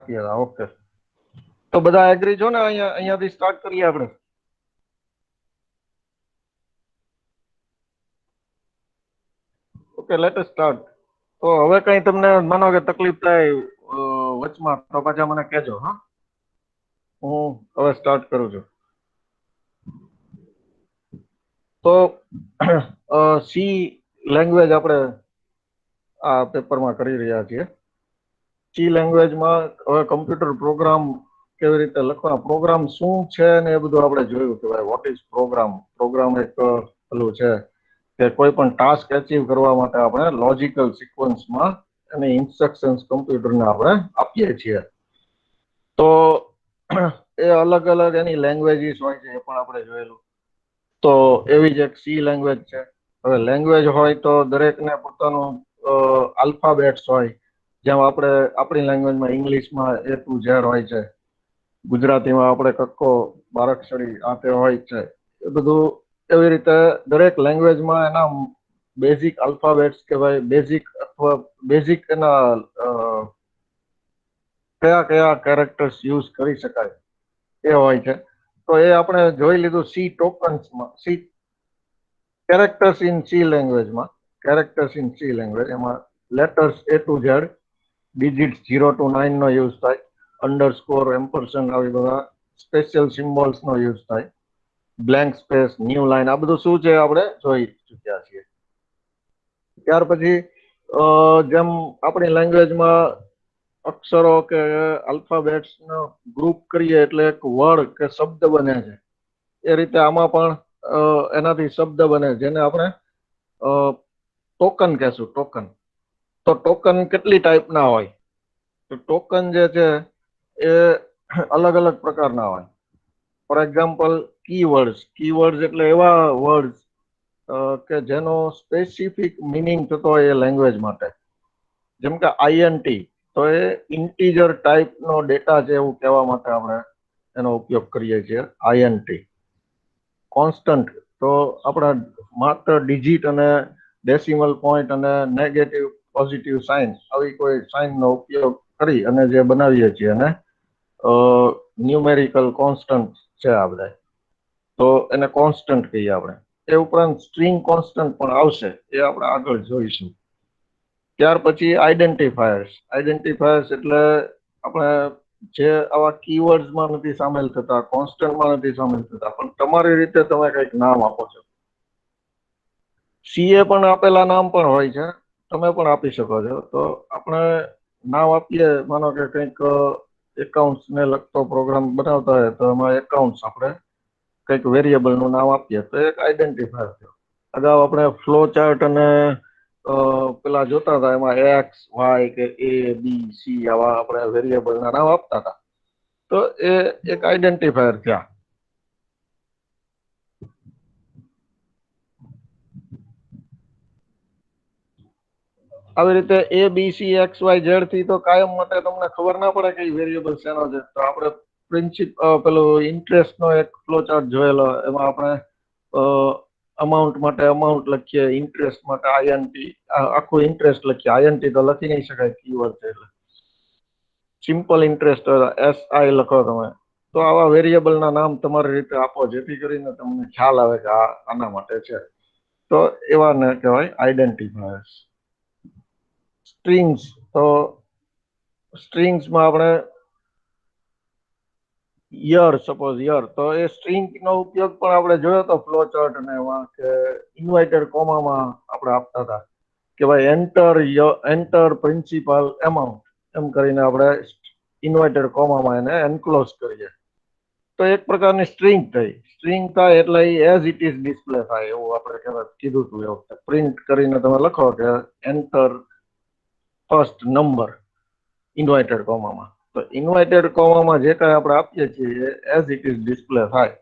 Okay, તો બધા agri છો ને? અહીંયાથી સ્ટાર્ટ કરીએ આપણે. Okay, let us start. તો હવે કઈ તમને માનો કે તકલીફ થાય વચમાં તો પાછા મને કહેજો. હા, હું હવે સ્ટાર્ટ કરું છું. તો સી લેંગ્વેજ આપણે આ પેપરમાં કરી રહ્યા છીએ. સી લેંગ્વેજમાં હવે કમ્પ્યુટર પ્રોગ્રામ કેવી રીતે લખવા, પ્રોગ્રામ શું છે ને એ બધું આપણે જોયું કે ભાઈ વોટ ઇઝ પ્રોગ્રામ. પ્રોગ્રામ એક પેલું છે કે કોઈ પણ ટાસ્ક અચીવ કરવા માટે આપણે લોજિકલ સિક્વન્સમાં એની ઇન્સ્ટ્રક્શન્સ કમ્પ્યુટરને આપણે આપીએ છીએ. તો એ અલગ અલગ એની લેંગ્વેજીસ હોય છે, એ પણ આપણે જોયેલું. તો એવી જ એક સી લેંગ્વેજ છે. હવે લેંગ્વેજ હોય તો દરેકને પોતાનું આલ્ફાબેટ્સ હોય. જેમ આપણે આપણી લેંગ્વેજમાં ઇંગ્લિશમાં એ ટુ ઝેડ હોય છે, ગુજરાતીમાં આપણે કક્કો બારાક્ષરી આ તે હોય છે. એ બધું એવી રીતે દરેક લેંગ્વેજમાં એના બેઝિક આલ્ફાબેટ્સ કહેવાય, બેઝિક અથવા બેઝિક એના કયા કયા કેરેક્ટર્સ યુઝ કરી શકાય એ હોય છે. તો એ આપણે જોઈ લીધું સી ટોકન્સમાં, સી કેરેક્ટર્સ ઇન સી લેંગ્વેજમાં. કેરેક્ટર્સ ઇન સી લેંગ્વેજ એમાં letters A to Z, digits 0 to 9 નો યુઝ થાય, અંડરસ્કોર, એમ્પરસેન્ડ આવી બધા સ્પેશિયલ સિમ્બોલ્સ નો યુઝ થાય, બ્લેન્ક સ્પેસ, ન્યૂ લાઇન, આ બધું શું છે આપણે જોઈ ચુક્યા છીએ. ત્યાર પછી જેમ આપણી લેંગ્વેજમાં અક્ષરો કે આલ્ફાબેટ્સ નો ગ્રુપ કરીએ એટલે એક વર્ડ કે શબ્દ બને છે, એ રીતે આમાં પણ એનાથી શબ્દ બને જેને આપણે ટોકન કહેશું. ટોકન, તો ટોકન કેટલી ટાઈપના હોય? તો ટોકન જે છે એ અલગ અલગ પ્રકારના હોય. For example keywords. કીવર્ડ્સ એટલે એવા વર્ડ્સ કે જેનો સ્પેસિફિક મિનિંગ થતો હોય એ લેંગ્વેજ માટે. જેમ કે આઈએનટી, તો એ ઇન્ટીજર ટાઈપનો ડેટા છે એવું કહેવા માટે આપણે એનો ઉપયોગ કરીએ છીએ, આઈએનટી. કોન્સ્ટન્ટ, તો આપણા માત્ર ડિજિટ અને ડેસિમલ પોઈન્ટ અને નેગેટિવ પોઝિટિવ સાઇન આવી કોઈ સાઇનનો ઉપયોગ કરી અને જે બનાવીએ છીએ અને ન્યુમેરિકલ કોન્સ્ટન્ટ છે આ બધા, તો એને કોન્સ્ટન્ટ કહીએ આપણે. એ ઉપરાંત સ્ટ્રિંગ કોન્સ્ટન્ટ પણ આવશે, એ આપણે આગળ જોઈશું. ત્યાર પછી આઈડેન્ટિફાયર્સ. આઈડેન્ટિફાયર્સ એટલે આપણે જે આવા કીવર્ડ્સમાં નથી સામેલ થતા, કોન્સ્ટન્ટમાં નથી સામેલ થતા, પણ તમારી રીતે તમે કંઈક નામ આપો છો. સીએ પણ આપેલા નામ પણ હોય છે, તમે પણ આપી શકો છો. તો આપણે નામ આપીએ, માનો કે કંઈક એકાઉન્ટ્સ ને લગતો પ્રોગ્રામ બનાવતા હોય તો એમાં એકાઉન્ટ્સ આપણે કંઈક વેરિયેબલ નું નામ આપીએ તો એક આઈડેન્ટિફાયર થયો. અગાઉ આપણે ફ્લો ચાર્ટ અને પેલા જોતા હતા, એમાં એક્સ વાય કે એ બી સી આવા આપણે વેરિયેબલ ના નામ આપતા હતા, તો એ એક આઈડેન્ટિફાયર થયા. આવી રીતે A B C X Y Z થી તો કાયમ માટે તમને ખબર ના પડે કે વેરિયેબલ શેનો છે. તો આપણે પેલું ઇન્ટરેસ્ટ નો એક ફ્લો ચાર્ટ જોયેલો, એમાં આપણે અમાઉન્ટ માટે અમાઉન્ટ લખીએ, ઇન્ટરેસ્ટ માટે આઈએનટી, આખું ઇન્ટરેસ્ટ લખીએ. આઈએનટી તો લખી નહીં શકાય, કીવર્ડ છે એટલે સિમ્પલ ઇન્ટરેસ્ટ એસ આઈ લખો તમે. તો આવા વેરિયેબલ ના નામ તમારી રીતે આપો, જેથી કરીને તમને ખ્યાલ આવે કે આ આના માટે છે. તો એવાને કહેવાય આઈડેન્ટિફાયર્સ. સ્ટ્રિંગ્સ, તો સ્ટ્રિંગ્સમાં આપણે યર, સપોઝ યર, તો એ સ્ટ્રિંગ નો ઉપયોગ પણ આપણે જોયો તો ફ્લો ચાર્ટ અને એમાં કે ઇન્વાઇટેડ કોમામાં આપણે આપતા હતા કે ભાઈ એન્ટર પ્રિન્સિપલ એમાઉન્ટ એમ કરીને આપણે ઇન્વાઇટેડ કોમામાં એને એન્ક્લોઝ કરીએ. તો એક પ્રકારની સ્ટ્રિંગ થઈ. સ્ટ્રિંગ થાય એટલે એઝ ઇટ ઇઝ ડિસ્પ્લે થાય, એવું આપણે કીધું હતું. એ વખતે પ્રિન્ટ કરીને તમે લખો કે એન્ટર ફર્સ્ટ નંબર ઇન્વાઇટેડ કોમામાં, તો ઇન્વાઇટેડ કોમામાં જે કાંઈ આપણે આપીએ છીએ એઝ ઇટ ઇઝ ડિસ્પ્લે થાય,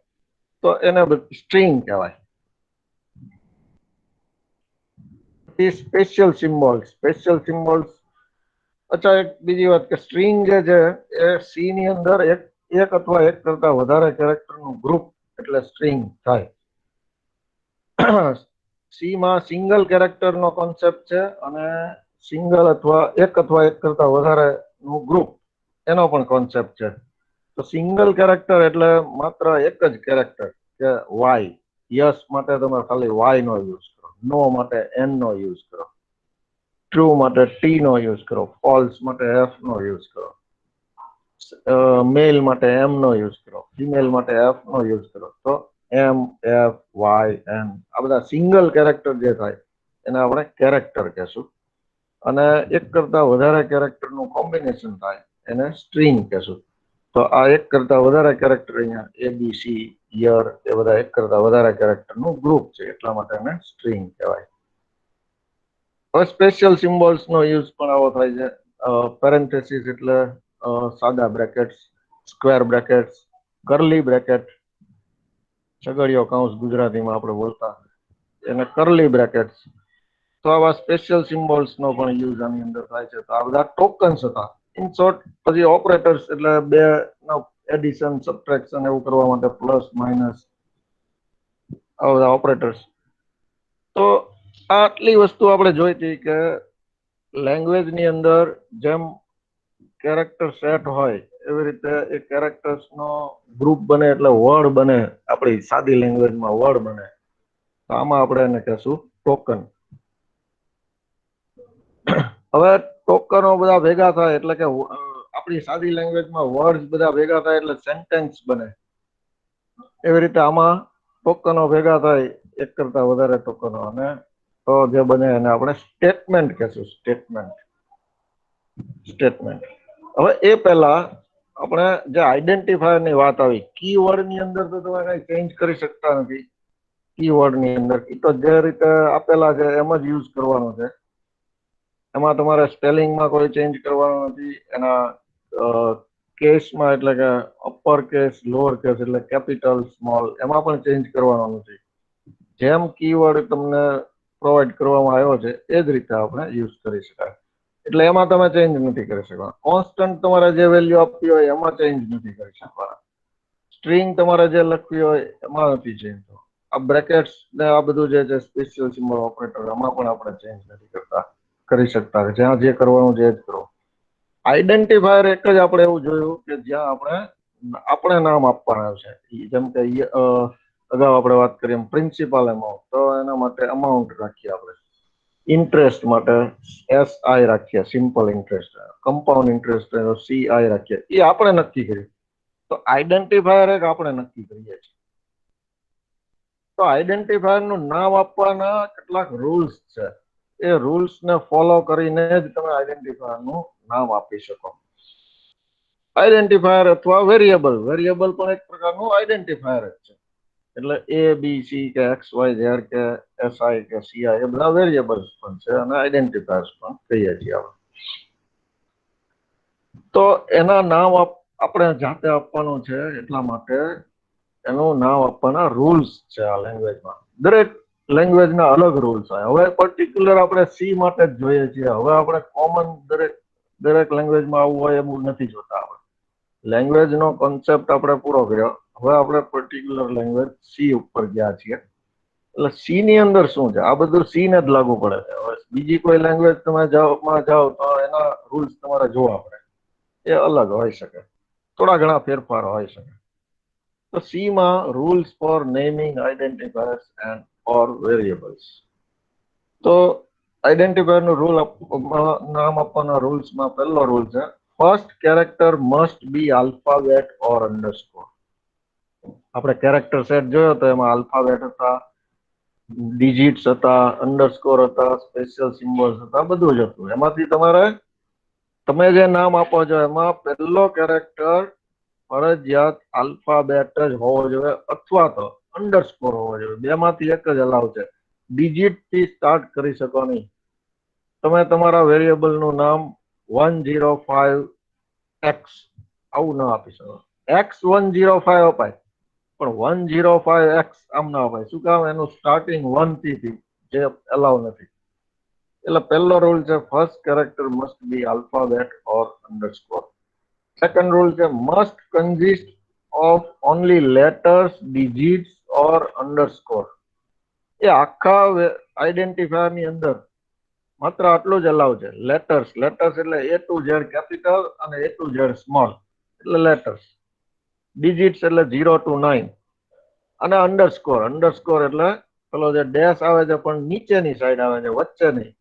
તો એને સ્ટ્રિંગ કહેવાય. Special symbols. સ્પેશિયલ સિમ્બોલ્સ, અચ્છા, એક બીજી વાત કે સ્ટ્રિંગ જે છે એ સી ની અંદર એક અથવા એક કરતા વધારે કેરેક્ટર નું ગ્રુપ એટલે સ્ટ્રિંગ થાય. સી માં સિંગલ કેરેક્ટર નો કોન્સેપ્ટ છે અને સિંગલ અથવા એક કરતા વધારે નું ગ્રુપ એનો પણ કોન્સેપ્ટ છે. તો સિંગલ કેરેક્ટર એટલે માત્ર એક જ કેરેક્ટર કે વાય. યસ માટે તમે ખાલી વાય નો યુઝ કરો, નો માટે એન નો યુઝ કરો, ટ્રુ માટે ટી નો યુઝ કરો, ફોલ્સ માટે એફ નો યુઝ કરો, મેલ માટે એમ નો યુઝ કરો, ફિમેલ માટે એફ નો યુઝ કરો. તો એમ, એફ, વાય, એન આ બધા સિંગલ કેરેક્ટર જે થાય એને આપણે કેરેક્ટર કહેશું. અને એક કરતા વધારે કેરેક્ટર નું કોમ્બિનેશન થાય એને સ્ટ્રિંગ કહેશું. તો આ એક કરતા વધારે કેરેક્ટર અહીંયા એબીસી, યર એ બધા એક કરતા વધારે કેરેક્ટર નું ગ્રુપ છે, એટલા માટે એને સ્ટ્રિંગ કહેવાય. હવે સ્પેશિયલ સિમ્બોલ્સ નો યુઝ પણ આવો થાય છે. પેરેન્થેસિસ એટલે સાદા brackets, square brackets, curly bracket, છગડીયો કૌંસ ગુજરાતીમાં આપણે બોલતા એને કર્લી બ્રેકેટ્સ. તો આવા સ્પેશિયલ સિમ્બોલ્સ નો પણ યુઝ આની અંદર થાય છે. તો આ બધા ટોકન્સ હતા. ઇન શોર્ટ પછી ઓપરેટર્સ એટલે બે એડિશન, સબટ્રેક્શન એવું કરવા માટે પ્લસ, માઇનસ આ બધા ઓપરેટર્સ. તો આટલી વસ્તુ આપણે જોઈ હતી કે લેંગ્વેજ ની અંદર જેમ કેરેક્ટર સેટ હોય એવી રીતે એ કેરેક્ટર્સ નો ગ્રુપ બને એટલે વર્ડ બને. આપણી સાદી લેંગ્વેજમાં વર્ડ બને. તો આમાં આપણે એને કહેશું ટોકન. હવે ટોકનો બધા ભેગા થાય એટલે કે આપણી સાદી લેંગ્વેજમાં વર્ડ બધા ભેગા થાય એટલે સેન્ટેન્સ બને. એવી રીતે આમાં ટોકનો ભેગા થાય, એક કરતા વધારે ટોકનો, અને તો જે બને એને આપણે સ્ટેટમેન્ટ કહેશું. સ્ટેટમેન્ટ. હવે એ પહેલા આપણે જે આઈડેન્ટિફાયર ની વાત આવી, કીવર્ડ ની અંદર તો તમે કઈ ચેન્જ કરી શકતા નથી. કીવર્ડ ની અંદર તો જે રીતે આપેલા છે એમ જ યુઝ કરવાનો છે. એમાં તમારે સ્પેલિંગમાં કોઈ ચેન્જ કરવાનો નથી. એના કેસમાં એટલે કે અપર કેસ, લોઅર કેસ એટલે કેપિટલ, સ્મોલ એમાં પણ ચેન્જ કરવાનો નથી. જેમ કીવર્ડ તમને પ્રોવાઈડ કરવામાં આવ્યો છે એ જ રીતે આપણે યુઝ કરી શકાય. એટલે એમાં તમે ચેન્જ નથી કરી શકવાના. કોન્સ્ટન્ટ તમારે જે વેલ્યુ આપવી હોય એમાં ચેન્જ નથી કરી શકવાના. સ્ટ્રિંગ તમારે જે લખવી હોય એમાં નથી ચેન્જ. આ બ્રેકેટ્સ ને આ બધું જે છે સ્પેશિયલ સિમ્બોલ ઓપરેટર એમાં પણ આપણે ચેન્જ નથી કરી શકતા. જ્યાં જે કરવાનું છે એ જ કરો. આઈડેન્ટિફાયર એક જ આપણે એવું જોયું કે જ્યાં આપણે નામ આપવાના છે. જેમ કે અગાઉ આપણે વાત કરીએ એમ પ્રિન્સિપાલ એમાઉન્ટ, તો એના માટે અમાઉન્ટ રાખીએ આપણે. ઇન્ટરેસ્ટ માટે SI રાખીએ, simple interest. Compound interest CI રાખીએ. એ આપણે નક્કી કર્યું. તો આઈડેન્ટિફાયર એક આપણે નક્કી કરીએ છીએ. તો આઈડેન્ટિફાયર નું નામ આપવાના કેટલાક રૂલ્સ છે. એ રૂલ્સ ને ફોલો કરીને જ તમે આઈડેન્ટિફાયર નું નામ આપી શકો. આઈડેન્ટિફાયર અથવા વેરિયેબલ. વેરિયેબલ પણ એક પ્રકારનું આઈડેન્ટિફાયર જ છે. એટલે ABC કે XYZ કે SI કે CI એ બધા વેરિયેબલ્સ પણ છે અને આઈડેન્ટિફાયર્સ પણ કહીએ છીએ આપણે. તો એના નામ આપણે જાતે આપવાનું છે, એટલા માટે એનું નામ આપવાના રૂલ્સ છે આ લેંગ્વેજમાં. દરેક લેંગ્વેજના અલગ રૂલ્સ હોય. હવે પર્ટિક્યુલર આપણે સી માટે જ જોઈએ છીએ. હવે આપણે કોમન દરેક લેંગ્વેજમાં આવું હોય એવું નથી જોતા. આપણે લેંગ્વેજ નો કોન્સેપ્ટ આપણે પૂરો કર્યો. હવે આપણે પર્ટિક્યુલર લેંગ્વેજ સી ઉપર ગયા છીએ. એટલે સી ની અંદર શું છે? આ બધું સી ને જ લાગુ પડે છે. હવે બીજી કોઈ લેંગ્વેજ તમે જાઓ તો એના રૂલ્સ તમારે જોવા પડે. એ અલગ હોઈ શકે, થોડા ઘણા ફેરફારો હોઈ શકે. તો સી માં rules for naming identifiers and for variables. તો આઈડેન્ટિફાયર નું નામ આપવાના રૂલ્સમાં પહેલો રૂલ છે, first character must be alphabet or underscore. આપણે કેરેક્ટર સેટ જોયો તો એમાં આલ્ફાબેટ હતા, ડિજિટ્સ હતા, અંડરસ્કોર હતા, સ્પેશિયલ સિમ્બોલ્સ હતા, બધું જ હતું. એમાંથી તમે જે નામ આપો છો એમાં પહેલો કેરેક્ટર ફરજિયાત આલ્ફાબેટ જ હોવો જોઈએ અથવા તો અંડરસ્કોર હોવો જોઈએ. બેમાંથી એક જ અલાવ છે. ડિજિટ થી સ્ટાર્ટ કરી શકો નહીં. તમે તમારા વેરિયેબલ નું નામ 105X આવું ના આપી શકો. X105 અપાય પણ 105X આમ ના અપાય. શું કામ? એનું સ્ટાર્ટિંગ 1 થી જે અલાવ નથી. એટલે પહેલો રૂલ છે, first character must be alphabet or underscore. Second rule છે, must consist of only letters, digits or underscore. એ આખા આઈડેન્ટિફાયર ની અંદર માત્ર આટલું જ અલાઉ છે. લેટર્સ એટલે A to Z કેપિટલ અને A to Z સ્મોલ એટલે લેટર્સ. ડિજિટ્સ એટલે 0 to 9 અને અંડરસ્કોર એટલે પેલો જે ડેશ આવે છે પણ નીચેની સાઈડ આવે છે, વચ્ચે નહીં,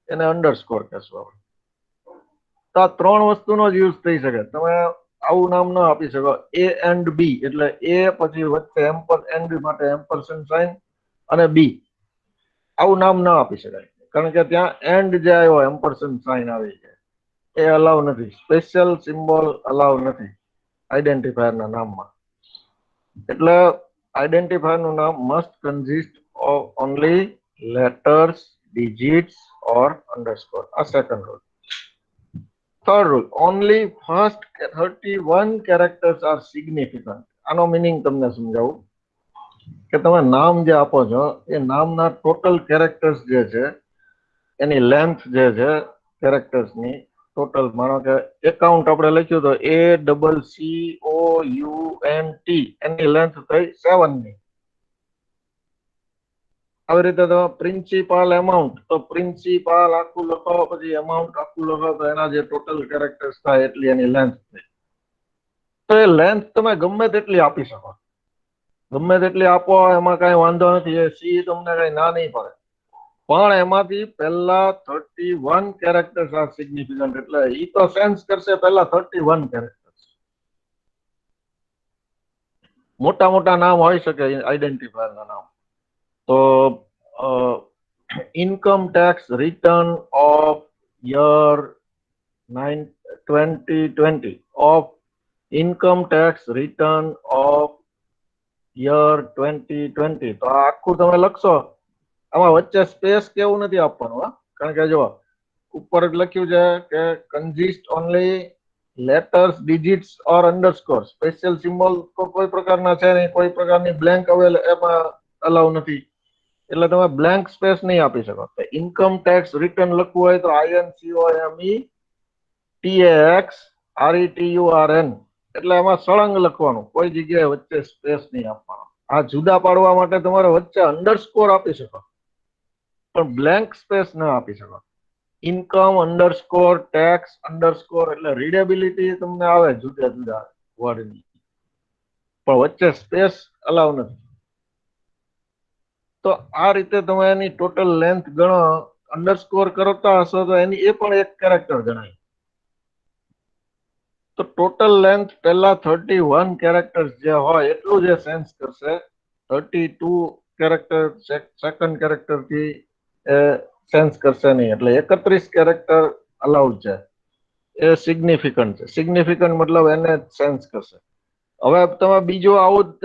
એને અંડરસ્કોર કહેશું આપણે. તો આ ત્રણ વસ્તુનો જ યુઝ થઈ શકે. તમે આવું નામ ન આપી શકો A and B એટલે A પછી વચ્ચે એન્ડ માટે એમ્પરસેન્ટ સાઇન અને B. આવું નામ ન આપી શકાય કારણ કે ત્યાં એન્ડ જે આવ્યો એમ્પરસેન્ટ સાઇન આવી છે એ અલાઉ નથી. સ્પેશિયલ સિમ્બોલ અલાઉ નથી આઈડેન્ટિફાયરના નામમાં. એટલે આઈડેન્ટિફાયરનું નામ must consist of only letters, digits or underscore. આ second rule. Third rule, only first 31 characters are significant. આનો મિનિંગ તમને સમજાવું કે તમે નામ જે આપો છો એ નામના ટોટલ કેરેક્ટર્સ જે છે એની લેન્થ જે છે કેરેક્ટર્સની ટોટલ, માનો કે એકાઉન્ટ આપણે લખ્યું તો ACCOUNT, એની લેન્થ થઈ 7 ની. આવી રીતે તમે પ્રિન્સિપાલ એમાઉન્ટ, તો પ્રિન્સિપાલ આખું લખો પછી એમાઉન્ટ આખું લખો તો એના જે ટોટલ કેરેક્ટર્સ થાય એટલી એની લેન્થ થઈ. તો એ લેન્થ તમે ગમે તેટલી આપી શકો, ગમે તેટલી આપો એમાં કઈ વાંધો નથી. એ સી તમને કઈ ના નહીં પડે. પણ એમાંથી પહેલા 31 કેરેક્ટર્સ આર સિગ્નિફિકન્ટ. એટલે ઈ તો સેન્સ કરશે પહેલા 31 કેરેક્ટર્સ. મોટા મોટા નામ હોઈ શકે આઈડેન્ટિફાયરના નામ. તો income tax return of year 2020 of income tax return of year 2020. તો આ આખું તમે લખશો, આમાં વચ્ચે સ્પેસ કેવું નથી આપવાનું. કારણ કે જો ઉપર જ લખ્યું છે કે consist only letters, digits or underscore. Special symbol કોઈ પ્રકારના છે નહીં, કોઈ પ્રકારની બ્લેન્ક એમાં અલાઉ નથી. એટલે તમે બ્લેન્ક સ્પેસ નહીં આપી શકો. ઇન્કમ ટેક્સ રિટર્ન લખવું હોય તો INCOMETAX RETURN એટલે એમાં સળંગ લખવાનું, કોઈ જગ્યાએ વચ્ચે સ્પેસ નહીં આપવાનો. આ જુદા પાડવા માટે તમારે વચ્ચે અંડરસ્કોર આપી શકો પણ બ્લેન્ક સ્પેસ ન આપી શકો. ઇન્કમ અંડરસ્કોર ટેક્સ અંડરસ્કોર એટલે રીડેબિલિટી તમને આવે જુદા જુદા વર્ડની, પણ વચ્ચે સ્પેસ અલાઉ નથી. તો આ રીતે તમે એની ટોટલ લેન્થ ગણો. અંડરસ્કોર કરતા હશો તો એની એ પણ એક કેરેક્ટર ગણાય. તો ટોટલ લેન્થ પહેલા 31 કેરેક્ટર્સ જે હોય એટલું જે સેન્સ કરશે. 32 કેરેક્ટર સેકન્ડ કેરેક્ટર થી સેન્સ કરશે નહીં. એટલે 31 કેરેક્ટર અલાઉડ છે. એ સિગ્નિફિકન્ટ છે. સિગ્નિફિકન્ટ મતલબ એને સેન્સ કરશે. હવે તમે બીજું આવું જ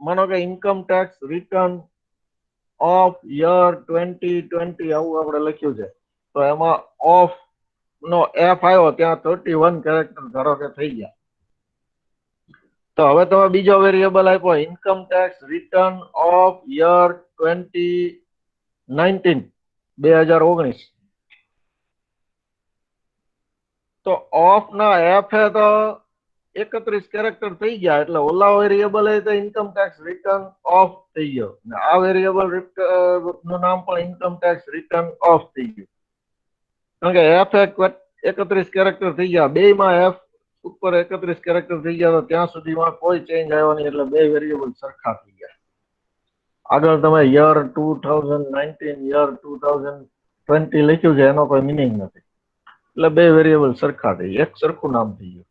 માનો કે income tax return of year 2020 આવું આપણે લખ્યું છે, તો એમાં ઓફ નો એફ આવ્યો ત્યાં 31 કેરેક્ટર ધારો કે થઈ ગયા. તો હવે તમે બીજો વેરિયેબલ આપ્યો income tax return of year 2019. તો ઓફ ના એફ હે તો 31 કેરેક્ટર થઈ ગયા. એટલે ઓલા વેરિયેબલ એ તો ઇન્કમ ટેક્સ રિટર્ન ઓફ થઈ ગયો, આ વેરિયેબલ નું નામ પણ ઇન્કમ ટેક્સ રિટર્ન ઓફ થઈ ગયું. કારણ કે એફ 31 કેરેક્ટર થઈ ગયા, બે માં એફ ઉપર 31 કેરેક્ટર થઈ ગયા, તો ત્યાં સુધીમાં કોઈ ચેન્જ આવ્યો નહીં. એટલે બે વેરિયેબલ સરખા થઈ ગયા. આગળ તમે યર 2019 યર 2020 લખ્યું છે એનો કોઈ મિનિંગ નથી. એટલે બે વેરિયેબલ સરખા થઈ, એક સરખું નામ થઈ ગયું.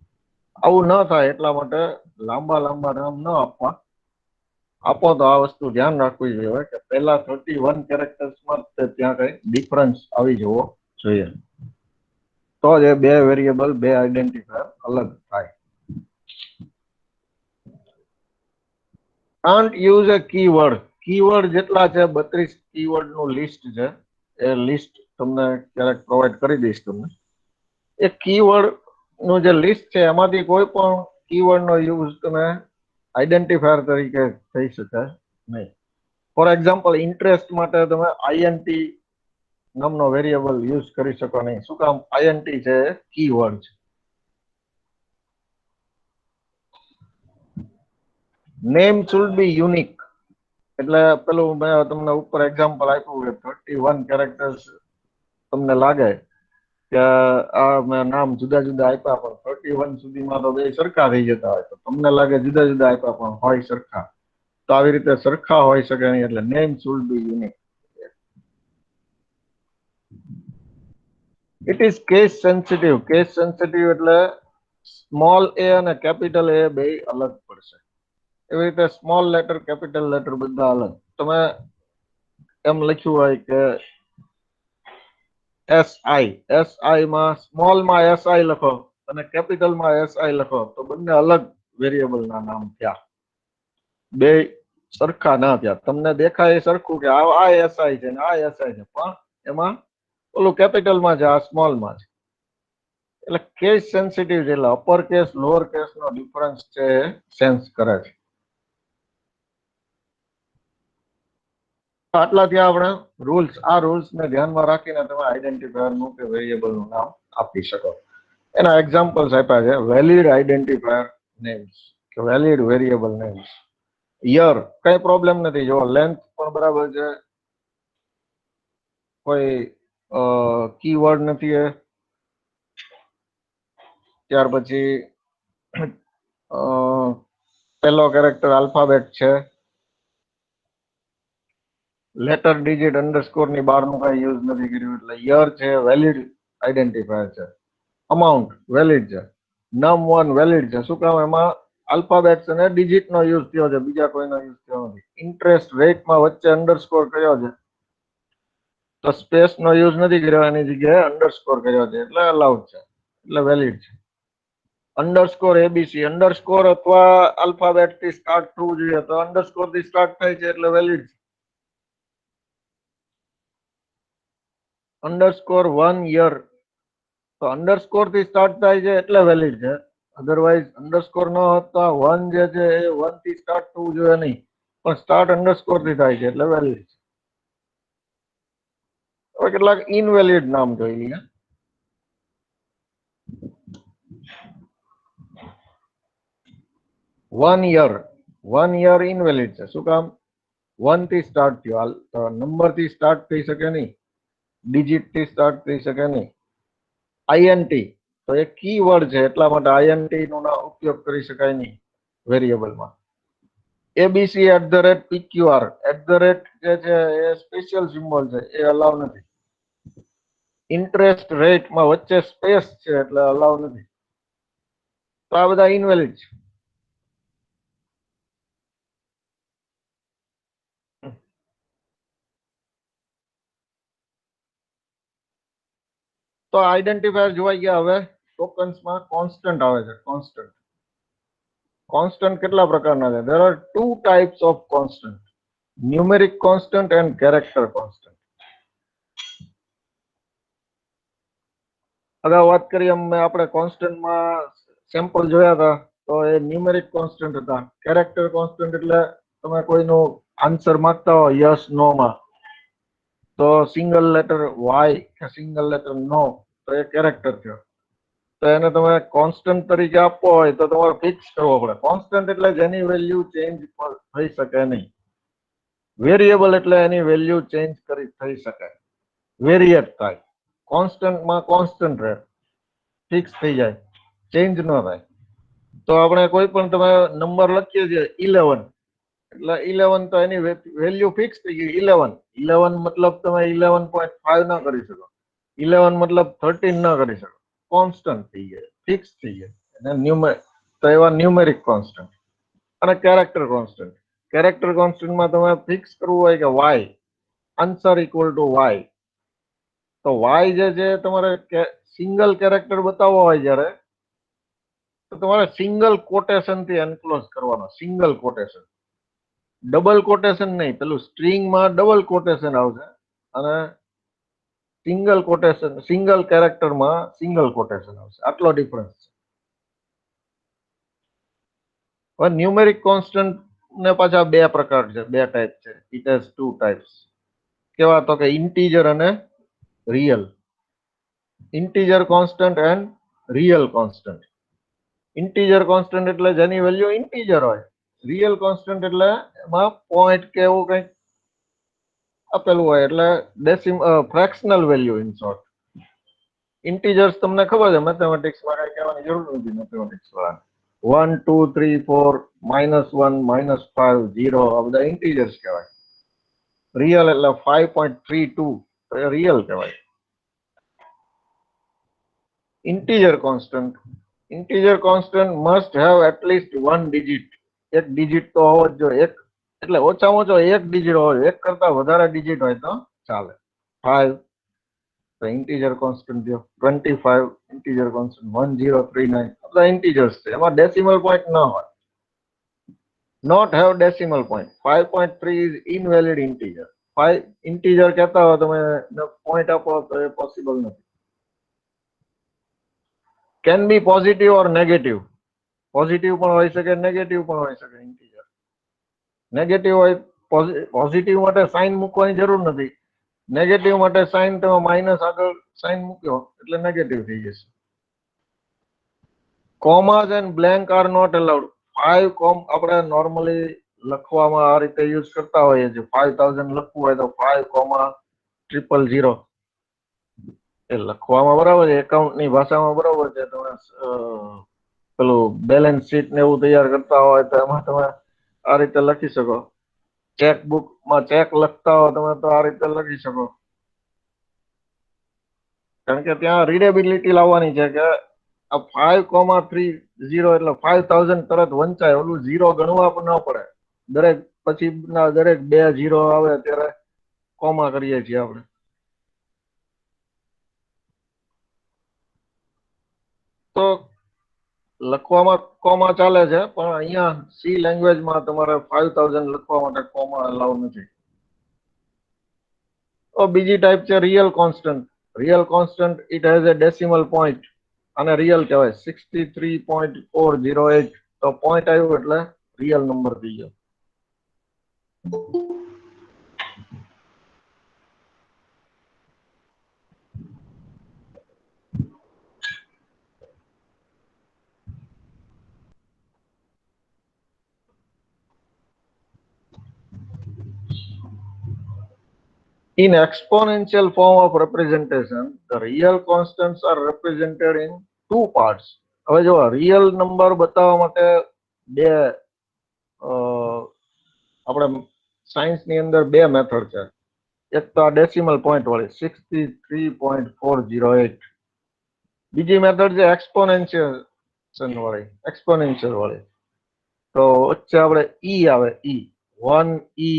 આવું ન થાય એટલા માટે લાંબા લાંબા નામ ન આપવા. આપો તો આ વસ્તુ ધ્યાન રાખવી જોઈએ કે પહેલા 31 કેરેક્ટર્સમાં ત્યાં કઈ ડિફરન્સ આવી જવો જોઈએ, તો જ એ બે વેરિયેબલ, બે આઈડેન્ટિફાયર અલગ થાય. Can't use a keyword. Keyword જેટલા છે 32 કીવર્ડ નું લિસ્ટ છે. એ લિસ્ટ તમને ક્યારેક પ્રોવાઈડ કરી દઈશ તમને. એ કીવર્ડ નું જે લિસ્ટ છે એમાંથી કોઈ પણ કીવર્ડ નો યુઝ તમે આઈડેન્ટિફાયર તરીકે થઈ શકે નહીં. ફોર એક્ઝામ્પલ ઇન્ટરેસ્ટ માટે તમે INT નામનો વેરિયેબલ યુઝ કરી શકો નહીં. શું કામ? INT છે કીવર્ડ છે. Name should B unique. એટલે પેલું મેં તમને ઉપર એક્ઝામ્પલ આપ્યું કે 31 કેરેક્ટર્સ તમને લાગે કે આ મેં નામ જુદા જુદા આપ્યા પણ 31 સુધીમાં તો બે સરખા થઈ જતા હોય, તો તમને લાગે જુદા જુદા આપ્યા પણ હોય સરખા, તો આવી રીતે સરખા હોઈ શકે નહીં, એટલે name should B unique. It is case sensitive. Case sensitive એટલે સ્મોલ એ અને કેપિટલ એ બે અલગ પડશે. એવી રીતે સ્મોલ લેટર કેપિટલ લેટર બધા અલગ. તમે એમ લખ્યું હોય કે એસઆઈ માં સ્મોલમાં એસઆઈ લખો અને કેપિટલમાં એસઆઈ લખો તો બંને અલગ વેરિયેબલના નામ થયા, બે સરખા ના થયા. તમને દેખાય એ સરખું કે આ એસઆઈ છે ને આ એસઆઈ છે, પણ એમાં ઓલું કેપિટલમાં છે, આ સ્મોલમાં છે. એટલે કેસ સેન્સિટિવ છે, એટલે અપર કેસ લોઅર કેસ નો ડિફરન્સ છે સેન્સ કરે છે. આટલાથી આપણે રૂલ્સ, આ રૂલ્સ ને ધ્યાનમાં રાખીને તમે આઈડેન્ટિફાયર નું કે વેરિયેબલ નું નામ આપી શકો. એના એક્ઝામ્પલ્સ આપ્યા છે. વેલિડ આઈડેન્ટિફાયર નેમ્સ કે વેલિડ વેરિયેબલ નેમ્સ. યર કઈ પ્રોબ્લેમ નથી, જો લેન્થ પણ બરાબર છે, કોઈ કીવર્ડ નથી એ. ત્યાર પછી પહેલો કેરેક્ટર આલ્ફાબેટ છે, લેટર ડિજિટ અંડરસ્કોર ની બહારનું કઈ યુઝ નથી કર્યું, એટલે યર છે વેલિડ આઈડેન્ટિફાયર છે. અમાઉન્ટ વેલિડ છે. num1 વેલિડ છે. શું કામ? એમાં આલ્ફાબેટ્સ અને ડિજિટ નો યુઝ થયો છે, બીજા કોઈનો યુઝ થયો નથી. ઇન્ટરેસ્ટ રેટમાં વચ્ચે અંડરસ્કોર કર્યો છે, તો સ્પેસ નો યુઝ નથી કર્યો, એની જગ્યાએ અંડરસ્કોર કર્યો છે, એટલે અલાઉડ છે, એટલે વેલિડ છે. અંડરસ્કોર એબીસી, અંડરસ્કોર અથવા આલ્ફાબેટ થી સ્ટાર્ટ થવું જોઈએ, તો અંડરસ્કોર થી સ્ટાર્ટ થાય છે એટલે વેલિડ છે. અંડરસ્કોર 1 યર, તો અંડરસ્કોર થી સ્ટાર્ટ થાય છે એટલે વેલિડ છે. અધરવાઇઝ અંડરસ્કોર ન હોત તો 1 જે છે એ 1 થી સ્ટાર્ટ થવું જોઈએ નહીં, પણ સ્ટાર્ટ અંડરસ્કોર થી થાય છે એટલે વેલિડ છે. હવે કેટલાક ઇનવેલિડ નામ જોઈ લઈએ. 1 યર, 1 યર ઇનવેલિડ છે. શું કામ? 1 થી સ્ટાર્ટ થયો, નંબર થી સ્ટાર્ટ થઈ શકે નહીં, ડિજિટ થી સ્ટાર્ટ થઈ શકે નહીં. આઈએનટી તો એ કીવર્ડ છે, એટલા માટે આઈએનટી નો ઉપયોગ કરી શકાય નહીં વેરિયેબલમાં. ABC at the rate PQR, at the rate જે છે એ સ્પેશિયલ સિમ્બોલ છે, એ અલાવ નથી. ઇન્ટરેસ્ટ રેટમાં વચ્ચે સ્પેસ છે એટલે અલાવ નથી. તો આ બધા ઇનવેલિડ છે. તો આઈડેન્ટિફાયર જોવાઈ ગયા. હવે ટોકન્સમાં કોન્સ્ટન્ટ આવે છે. કોન્સ્ટન્ટ, કોન્સ્ટન્ટ કેટલા પ્રકારના છે? there are two types of constant, numeric constant and character constant. અગાઉ વાત કરી એમ આપણે કોન્સ્ટન્ટમાં સેમ્પલ જોયા હતા, તો એ ન્યુમેરિક કોન્સ્ટન્ટ હતા. કેરેક્ટર કોન્સ્ટન્ટ એટલે તમે કોઈનો આન્સર માંગતા હો યસ નો માં, તો સિંગલ લેટર વાય કે સિંગલ લેટર નો, તો એ કેરેક્ટર થયો. તો એને તમે કોન્સ્ટન્ટ તરીકે આપવો હોય તો તમારે ફિક્સ કરવો પડે. કોન્સ્ટન્ટ એટલે જેની વેલ્યુ ચેન્જ થઈ શકે નહીં. વેરિયેબલ એટલે એની વેલ્યુ ચેન્જ થઈ શકે, વેરિએટ થાય. કોન્સ્ટન્ટમાં કોન્સ્ટન્ટ રહે, ફિક્સ થઈ જાય, ચેન્જ ન થાય. તો આપણે કોઈ પણ તમે નંબર લખીએ છીએ 11, એટલે 11 તો એની વેલ્યુ ફિક્સ થઈ ગઈ 11. 11 મતલબ તમે 11.5 ના કરી શકો, 11 મતલબ 13 ના કરી શકો. કોન્સ્ટન્ટ થઈ જાય, ફિક્સ થઈ જાય. અને તો એવા ન્યુમેરિક કોન્સ્ટન્ટ. અને કેરેક્ટર કોન્સ્ટન્ટ, કેરેક્ટર કોન્સ્ટન્ટમાં તમે ફિક્સ કરવું હોય કે Y answer equal to Y, તો વાય જે છે તમારે સિંગલ કેરેક્ટર બતાવવો હોય જ્યારે, તો તમારે સિંગલ કોટેશન થી એન્ક્લોઝ કરવાનો. સિંગલ કોટેશન, ડબલ કોટેશન નહીં. પેલું સ્ટ્રિંગમાં ડબલ કોટેશન આવશે અને સિંગલ કોટેશન, સિંગલ કેરેક્ટરમાં સિંગલ કોટેશન આવશે. આટલો ડિફરન્સ છે. હવે ન્યુમેરિક કોન્સ્ટન્ટ ને પાછા બે પ્રકાર છે, બે ટાઈપ છે. It has two types. કેવા? તો કે ઇન્ટીજર અને real. Integer constant and real constant. Integer constant એટલે જેની વેલ્યુ ઇન્ટીજર હોય. રિયલ કોન્સ્ટન્ટ એટલે એમાં પોઈન્ટ કે એવું કંઈક આપેલું હોય એટલે fractional value in short. Integers તમને ખબર છે મેથેમેટિક્સમાં કઈ કહેવાની જરૂર નથી મેથેમેટિક્સ વાળા. 1 2 3 4 -1 -5 0 આ બધા ઇન્ટીજર્સ કહેવાય. રિયલ એટલે 5.32 એ રિયલ કહેવાય. integer constant must have at least one digit. એક ડિજિટ તો હોવો જ જોઈએ. એક એટલે ઓછામાં ઓછો એક ડિજિટ હોવો જોઈએ. એક કરતા વધારે ડિજિટ હોય તો ચાલે. 5 તો integer constant જો 25 integer constant 1039 બધા integers છે. એમાં decimal point ન હોય. not have decimal point. 5.3 is invalid integer. 5 integer કહેતા હો તમે પોઈન્ટ આપો તો એ પોસિબલ નથી. can be positive or negative. Positive પણ હોઈ શકે નેગેટિવ પણ હોઈ શકે ઇન્ટીજર. નેગેટિવ હોય પોઝિટિવ માટે સાઇન મૂકવાની જરૂર નથી. નેગેટિવ માટે સાઇન તમે માઇનસ આગળ સાઇન મૂક્યો એટલે નેગેટિવ થઈ જશે. Commas and blank are not allowed. 5 કોમ આપણે નોર્મલી લખવામાં આ રીતે યુઝ કરતા હોઈએ છીએ. 5000 લખવું હોય તો 5,000 એ લખવામાં બરાબર છે. એકાઉન્ટની ભાષામાં બરાબર છે. તમે પેલું બેલેન્સ શીટ ને એવું તૈયાર કરતા હોય તો એમાં તમે આ રીતે લખી શકો. ચેકબુકમાં ચેક લખતા હો તમે તો આ રીતે લખી શકો. કારણ કે ત્યાં રીડેબિલિટી લાવવાની છે કે આ 5,30 એટલે 5000 તરત વંચાય. ઓલું 0 ગણવા પણ ન પડે. દરેક પછી દરેક 2 0 આવે ત્યારે કોમા કરીએ છીએ આપણે. તો લખવામાં કોમા ચાલે છે પણ અહીંયા સી લેંગ્વેજમાં તમારે 5000 લખવા માટે કોમા અલાઉ નથી. તો બીજી ટાઈપ છે real constant. Real constant it has a decimal point. અને રિયલ કહેવાય 63.408. તો પોઈન્ટ આવ્યું એટલે રિયલ નંબર થઈ ગયો. In exponential form of representation, the real constants are represented in two parts. હવે જો રિયલ નંબર બતાવવા માટે બે આપણે સાયન્સની અંદર બે મેથડ છે. એક તો આ ડેસિમલ પોઈન્ટ વાળી 63.408. બીજી મેથડ છે એક્સપોનેન્શિયલ વાળી. તો વચ્ચે આપણે ઈ આવે ઈ 1e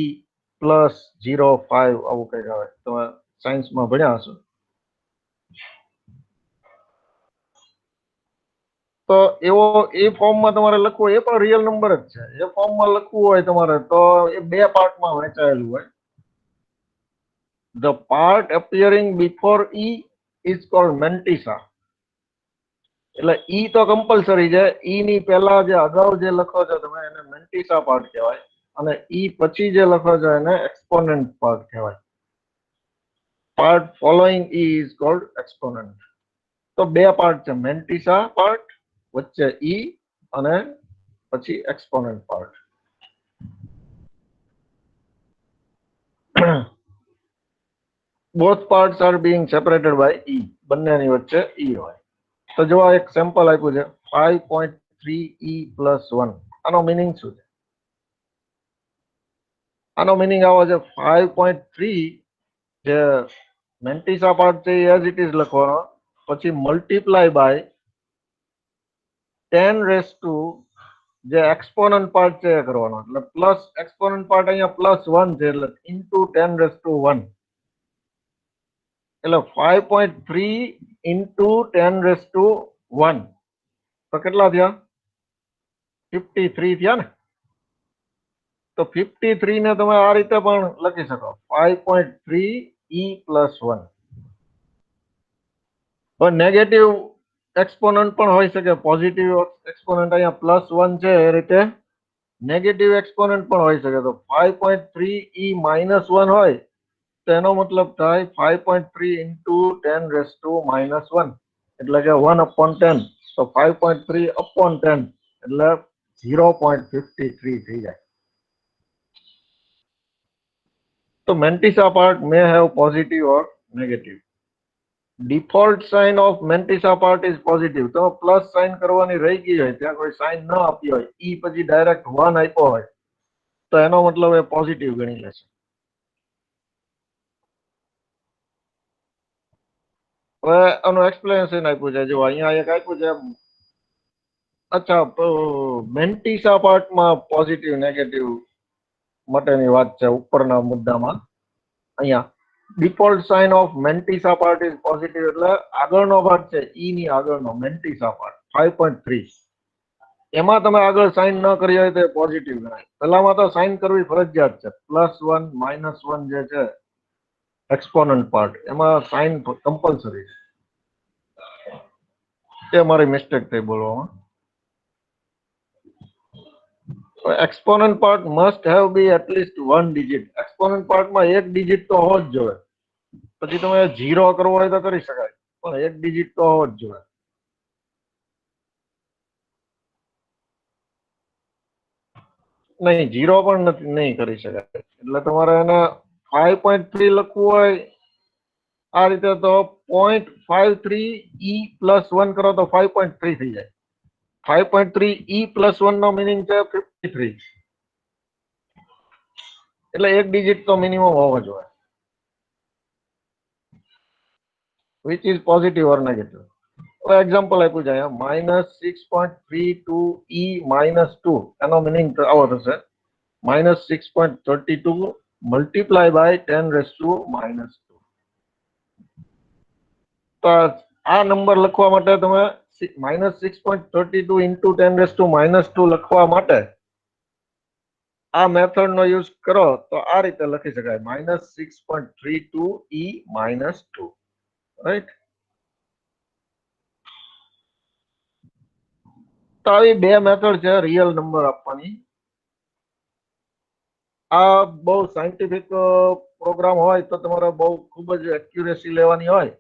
+0.5 આવું કઈક આવે. તમે સાયન્સમાં ભણ્યા હશો. તો એવો એ ફોર્મમાં તમારે લખવું એ પણ રિયલ નંબર જ છે. એ ફોર્મમાં લખવું હોય તમારે તો એ બે પાર્ટમાં વહેંચાયેલું હોય. The part appearing before e is called mantissa. એટલે ઈ તો કમ્પલસરી છે. ઈ ની પહેલા જે અગાઉ જે લખો છો તમે એને મેન્ટિસા પાર્ટ કહેવાય. અને ઈ પછી જે લખો છો એને એક્સપોનેન્ટ પાર્ટ કહેવાય. Part following E is called exponent. તો બે પાર્ટ છે મેન્ટિસા પાર્ટ વચ્ચે ઈ અને પછી exponent part. both parts are being separated by e. બંનેની વચ્ચે e હોય. તો જો આ એક સેમ્પલ આપ્યું છે 5.3e + 1. આનો મિનિંગ શું છે? આનો મિનિંગ આવો છે 5.3 જે મેન્ટિસા પાર્ટ છે એઝ ઇટ ઇઝ લખવાનો. પછી મલ્ટીપ્લાય બાય 10 જે એક્સપોનન્ટ પાર્ટ છે એ કરવાનો. એટલે પ્લસ એક્સપોનન્ટ પાર્ટ અહીંયા +1 છે એટલે ઇન્ટુ 10⁻1. એટલે 5.3 ઇન્ટુ 10⁻1 તો કેટલા થયા? 53 થયા ને. તો 53 ને તમે આ રીતે પણ લખી શકો 5.3e + 1. પણ નેગેટિવ એક્સપોનન્ટ પણ હોઈ શકે. પોઝિટિવ એક્સપોનન્ટ અહીંયા +1 છે એ રીતે નેગેટિવ એક્સપોનન્ટ પણ હોઈ શકે. તો 5.3e - 1 હોય તો એનો મતલબ થાય 5.3 ઇન્ટુ 10⁻1 એટલે કે 1/10. તો 5.3/10 એટલે 0.53 થઈ જાય. તો Mantissa part may have positive or negative. Default sign of Mantissa part is positive. તો પ્લસ સાઇન કરવાની રહી ગઈ હોય, ત્યાં કોઈ સાઇન ન આપી હોય, ઈ પછી ડાયરેક્ટ 1 આપ્યો હોય, તો એનો મતલબ એ પોઝિટિવ ગણી લેશે. હવે આનું એક્સપ્લેનેશન આપ્યું છે, જો અહીંયા એક આપ્યું છે. અચ્છા, તો Mantissa પાર્ટમાં પોઝિટિવ નેગેટિવ માટેની વાત છે ઉપરના મુદ્દામાં. અહીંયા default sign of Mantissa part is positive, એટલે આગળનો ભાગ છે ઈ ની આગળનો Mantissa part 5.3, એમાં તમે આગળ સાઇન ન કરી હોય તો પોઝિટિવ ગણાય. પહેલામાં તો સાઇન કરવી ફરજિયાત છે. +1 -1 જે છે એક્સપોનન્ટ પાર્ટ, એમાં સાઇન કમ્પલસરી છે. એ મારી મિસ્ટેક થઈ બોલવામાં. Exponent part must have be at least 1 digit. એક્સપોનન્ટ પાર્ટમાં 1 ડિજિટ તો હોવો જ જોઈએ. પછી તમે 0 કરવો હોય તો કરી શકાય, પણ 1 ડિજિટ તો હોવો જ જોઈએ. નહીં, 0 પણ નહીં કરી શકાય. એટલે તમારે એને 5.3 લખવું હોય આ રીતે તો 0.53 e +1 કરો તો 5.3 થઈ જાય. 5.3 e +1 નો મિનિંગ છે 53. એટલે 1 ડિજિટ તો મિનિમમ હોવો જોઈએ, which is positive or negative. હવે એક્ઝામ્પલ આપ્યું છે અહીંયા -6.32 e -2, એનો મિનિંગ આવો થશે -6.32 multiply by 10⁻². તો આ નંબર લખવા માટે તમે -6.32 into 10⁻² લખવા માટે આ મેથડ નો યુઝ કરો તો આ રીતે લખી શકાય -6.32 e -2, રાઈટ. તો આવી બે મેથડ છે રિયલ નંબર આપવાની. આ બહુ સાયન્ટિફિક પ્રોગ્રામ હોય તો તમારે બહુ ખૂબ જ એક્યુરેસી લેવાની હોય,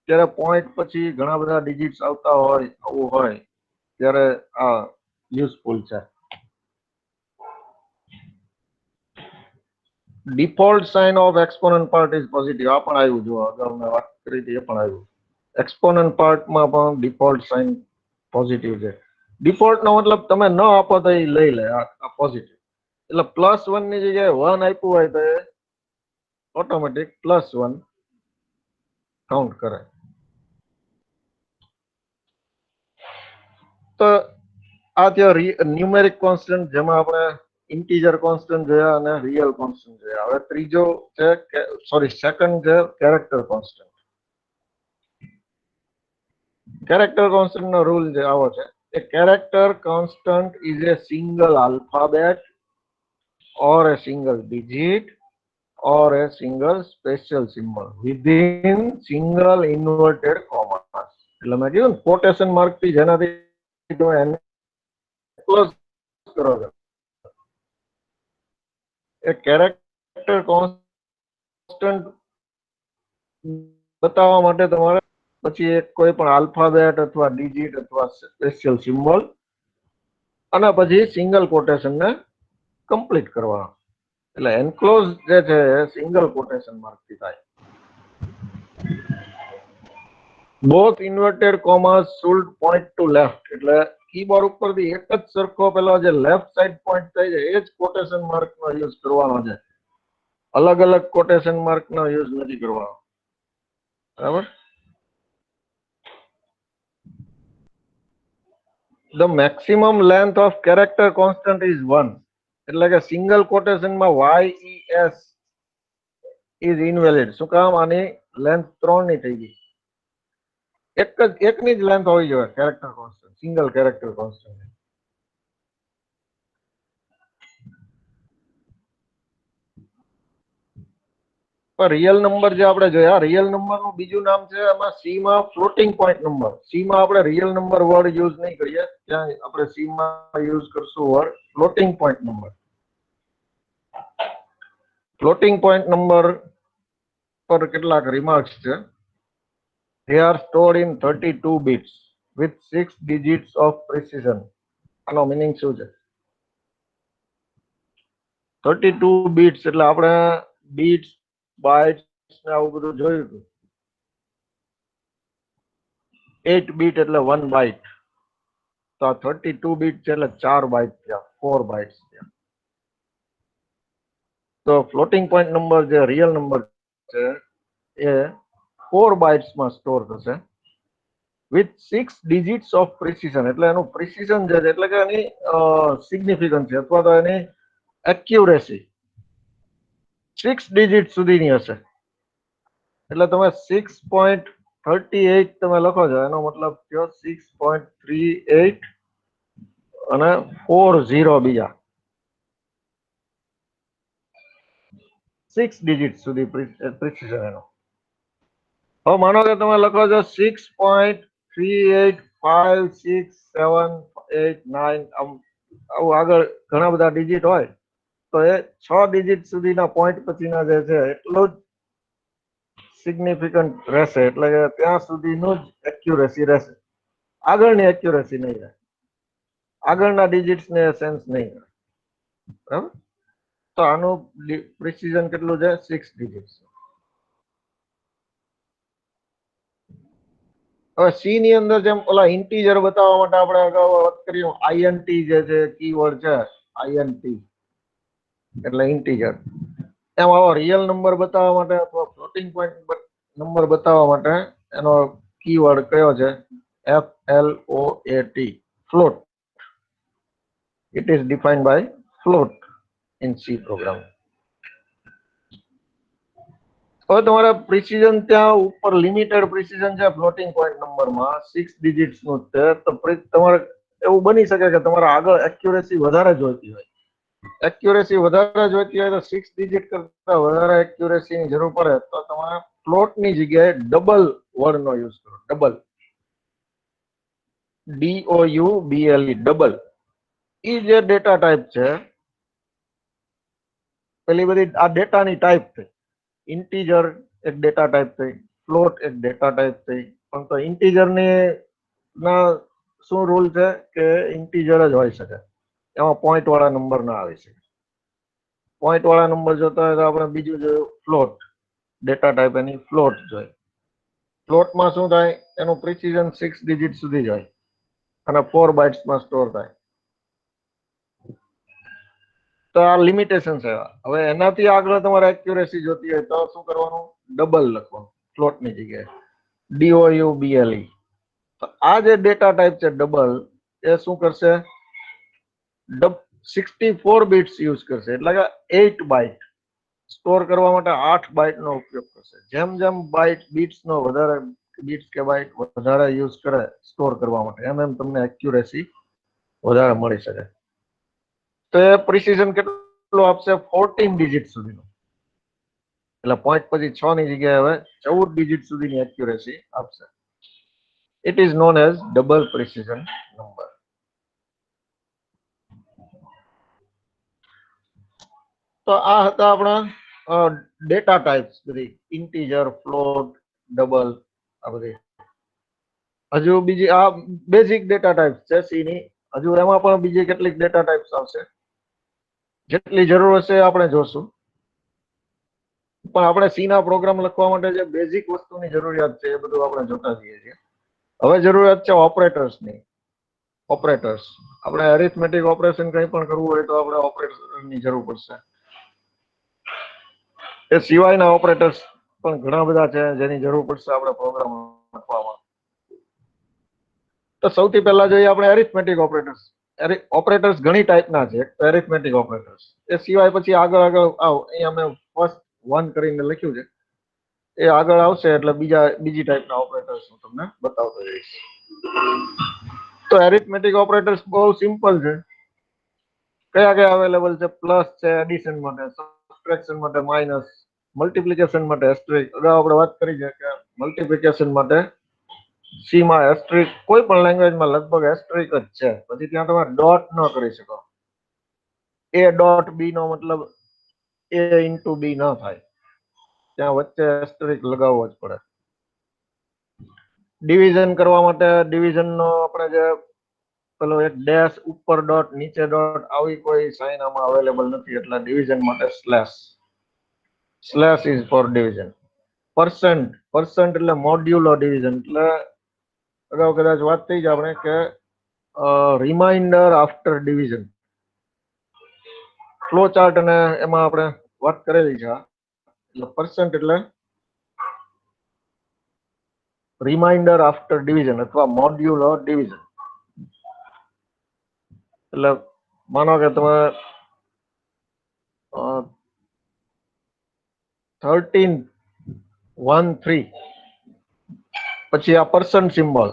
ત્યારે પોઈન્ટ પછી ઘણા બધા ડિજિટ્સ આવતા હોય, આવું હોય ત્યારે આ યુઝફુલ છે. Default sign of exponent part is positive. આ પણ આવ્યું, જો અગાઉ મેં વાત કરી હતી એ પણ આવ્યું. એક્સપોનન્ટ પાર્ટમાં પણ ડિફોલ્ટ સાઇન પોઝિટિવ છે. ડિફોલ્ટ નો મતલબ તમે ન આપો તો એ લઈ લે આ પોઝિટિવ. એટલે +1 ની જગ્યાએ 1 આપ્યું હોય તો એ ઓટોમેટિક +1 કાઉન્ટ કરે. તો આ ત્યાં ન્યુમેરિક કોન્સ્ટન્ટ, જેમાં આપણે ઇન્ટીજર કોન્સ્ટન્ટ જોયા અને રિયલ કોન્સ્ટન્ટ જોયા. હવે ત્રીજો છે, સેકન્ડ છે કેરેક્ટર કોન્સ્ટન્ટ. કેરેક્ટર કોન્સ્ટન્ટ નો રૂલ જે આવો છે, a character constant is a single alphabet or a single digit or a single special symbol within single inverted commas. એટલે મેં કીધું કોટેશન માર્ક થી જેનાથી તમે એન્ક્લોઝ કરો છો. એ કેરેક્ટર કોન્સ્ટન્ટ બતાવવા માટે તમારે પછી એક કોઈ પણ આલ્ફાબેટ અથવા ડિજિટ અથવા સ્પેશિયલ સિમ્બોલ અને પછી સિંગલ કોટેશન ને કમ્પ્લીટ કરવાનો. એટલે એન્ક્લોઝ જે છે સિંગલ કોટેશન માર્ક થી થાય. Both inverted commas should point to left. એટલે કીબોર્ડ ઉપરથી એક જ સરખો પેલો જે લેફ્ટ સાઈડ પોઇન્ટ થાય છે એ જ કોટેશન માર્ક નો યુઝ કરવાનો છે. અલગ અલગ કોટેશન માર્ક નો યુઝ નથી કરવાનો, બરાબર. The maximum length of character constant is 1. એટલે કે સિંગલ કોટેશનમાં YES is invalid. શું કામ? આની લેન્થ 3 ની થઈ ગઈ. એકની જ લેન્થ હોવી જોઈએ character constant, single character constant. Real number જે આપણે જોયા, રિયલ નંબર નું બીજું નામ છે એમાં સી માં ફ્લોટિંગ પોઈન્ટ નંબર. સી માં આપણે રિયલ નંબર વર્ડ યુઝ નહીં કરીએ, ત્યાં આપણે સી માં યુઝ કરશું word floating point number. Floating point number પર કેટલાક રિમાર્ક્સ છે. They are stored in 32 bits with 6 digits of precision. આનો મીનિંગ શું છે? 32 bits એટલે આપણે બીટ્સ બાઇટ્સ ને આવું બધું જોયું હતું. 8 બીટ એટલે 1 બાઇટ, તો 32 બીટ છે એટલે 4 બાઇટ થયા, 4 બાઇટ્સ થયા. તો ફ્લોટિંગ પોઈન્ટ નંબર જે રિયલ નંબર છે એ 4 બાઇટ્સમાં સ્ટોર થશે વિથ 6 ડિજિટ્સ ઓફ પ્રિસિઝન. એટલે એનું પ્રિસિઝન છે એટલે કે એની સિગ્નિફિકન્સી અથવા તો એની એક્યુરેસી 6 ડિજિટ સુધીની હશે. એટલે તમે 6.38 તમે લખો છો, એનો મતલબ થયો 6.38 અને 40 બીજા 6 ડિજિટ સુધી પ્રિસિઝન એનો. હવે માનો કે તમે લખો છો 6.385678 આવું આગળ ઘણા બધા ડિજિટ હોય તો એ 6 ડિજિટ સુધીના પોઈન્ટ પછીના જે છે એટલું જ સિગ્નિફિકન્ટ રહેશે, એટલે કે ત્યાં સુધીનું જ એક્યુરેસી રહેશે, આગળની એક્યુરેસી નહીં રહે, આગળના ડિજિટ્સ ને સેન્સ નહીં રહે. બરાબર? તો આનું પ્રિસિઝન કેટલું છે? 6 ડિજિટ્સ. હવે સી ની અંદર જેમ ઓલા ઇન્ટીજર બતાવવા માટે આપણે અગાઉ વાત કરી, આઈએનટી જે છે કીવર્ડ છે, આઈએનટી એટલે ઇન્ટીજર. એમ આવો રિયલ નંબર બતાવવા માટે અથવા ફ્લોટિંગ પોઈન્ટ નંબર બતાવવા માટે એનો કીવર્ડ કયો છે? FLOAT, float. It is defined by float in C program. હવે તમારે પ્રિસિઝન ત્યાં ઉપર લિમિટેડ પ્રિસિઝન છે ફ્લોટિંગ પોઈન્ટ નંબરમાં 6 ડિજિટ્સ નું છે, તો તમારે એવું બની શકે કે તમારે આગળ એક્યુરેસી વધારે જોઈતી હોય. એક્યુરેસી વધારે જોઈતી હોય તો 6 ડિજિટ કરતા વધારે એક્યુરેસીની જરૂર પડે તો તમારે ફ્લોટની જગ્યાએ ડબલ વર્ડનો યુઝ કરો. Double, DOUBLE, double. એ જે ડેટા ટાઈપ છે, પેલી બધી આ ડેટાની ટાઈપ થઈ. ઇન્ટીજર એક ડેટા ટાઈપ થઈ, ફ્લોટ એક ડેટા ટાઈપ થઈ. પણ તો ઇન્ટીજરની ના શું રૂલ છે કે ઇન્ટીજર જ હોઈ શકે, એમાં પોઈન્ટ વાળા નંબર ના આવી શકે. પોઈન્ટ વાળા નંબર જોતા હોય તો આપણે બીજું જોયું ફ્લોટ, ડેટા ટાઈપ એની ફ્લોટ જોઈ. ફ્લોટમાં શું થાય? એનું પ્રિસિઝન 6 ડિજિટ સુધી જાય અને 4 બાઇટ્સમાં સ્ટોર થાય. તો આ લિમિટેશન છે. હવે એનાથી આગળ તમારે એક્યુરેસી જોતી હોય તો શું કરવાનું? ડબલ લખવાનું ફ્લોટની જગ્યાએ, DOUBLE. તો આ જે ડેટા ટાઈપ છે ડબલ, એ શું કરશે? 64 બિટ્સ યુઝ કરશે, એટલે કે 8 બાઇટ સ્ટોર કરવા માટે 8 બાઇટ નો ઉપયોગ કરશે. જેમ જેમ બાઇટ બીટ્સ નો વધારે, બીટ્સ કે બાઇટ વધારે યુઝ કરે સ્ટોર કરવા માટે, એમ એમ તમને એક્યુરેસી વધારે મળી શકે. તો એ પ્રિસિઝન કેટલું આપશે? 14 ડિજિટ સુધીનું. એટલે પોઈન્ટ પછી 6 ની જગ્યાએ હવે 14 ડિજિટ સુધીની એક્યુરેસી આપશે. It is known as double precision number. તો આ હતા આપણા ડેટા ટાઈપ્સ, બધી ઇન્ટીજર, ફ્લોટ, ડબલ, આ બધી. હજુ બીજી આ બેઝિક ડેટા ટાઈપ્સ છે સી ની. હજુ એમાં પણ બીજી કેટલીક ડેટા ટાઈપ્સ આવશે, જેટલી જરૂર હશે આપણે જોશું. પણ આપણે સી ના પ્રોગ્રામ લખવા માટે જે બેઝિક વસ્તુની જરૂરિયાત છે એ બધું આપણે જોતા જઈએ છીએ. હવે જરૂરિયાત છે ઓપરેટર્સની. ઓપરેટર્સ, આપણે એરિથમેટિક ઓપરેશન કંઈ પણ કરવું હોય તો આપણે ઓપરેટરની જરૂર પડશે. એ સિવાયના ઓપરેટર્સ પણ ઘણા બધા છે જેની જરૂર પડશે આપણે પ્રોગ્રામ લખવામાં. તો સૌથી પહેલા જોઈએ આપણે એરિથમેટિક ઓપરેટર્સ. ઓપરેટર્સ ઘણી ટાઈપના છે. એરિથમેટિક ઓપરેટર્સ, એ સિવાય પછી આગળ આગળ અહીંયા મેં ફર્સ્ટ 1 કરીને લખ્યું છે, એ આગળ આવશે એટલે બીજી ટાઈપના ઓપરેટર્સ હું તમને બતાવતો જઈશ. તો એરિથમેટિક ઓપરેટર્સ બહુ સિમ્પલ છે. કયા કયા અવેલેબલ છે? પ્લસ છે એડિશન માટે, સબટ્રેક્શન માટે માઇનસ, મલ્ટિપ્લિકેશન માટે એસ્ટરિસ્ક. અગાઉ આપણે વાત કરી છે કે મલ્ટિપ્લિકેશન માટે સી માં એસ્ટરિસ્ક, કોઈ પણ લેંગ્વેજમાં લગભગ એસ્ટરિસ્ક જ છે. પછી ત્યાં તમે ડોટ ન કરી શકો. એ ડોટ બી નો મતલબ એ ઇન્ટુ બી ન થાય, ત્યાં વચ્ચે એસ્ટરિસ્ક લગાવવો જ પડે. ડિવિઝન કરવા માટે ડિવિઝન નો આપણે જે પેલો એક ડેશ, ઉપર ડોટ, નીચે ડોટ, આવી કોઈ સાઇન આમાં અવેલેબલ નથી, એટલે ડિવિઝન માટે slash. Slash is four division. Percent એટલે મોડ્યુલો ડિવિઝન. એટલે અગાઉ કદાચ વાત થઈ છે આપણે કે remainder after division flow chart અને એમાં આપણે વાત કરેલી છે. એટલે પરસન્ટ એટલે રિમાઇન્ડર આફ્ટર ડિવિઝન અથવા મોડ્યુલો ડિવિઝન. એટલે માનો કે તમે 13 પછી આ પરસન્ટ સિમ્બોલ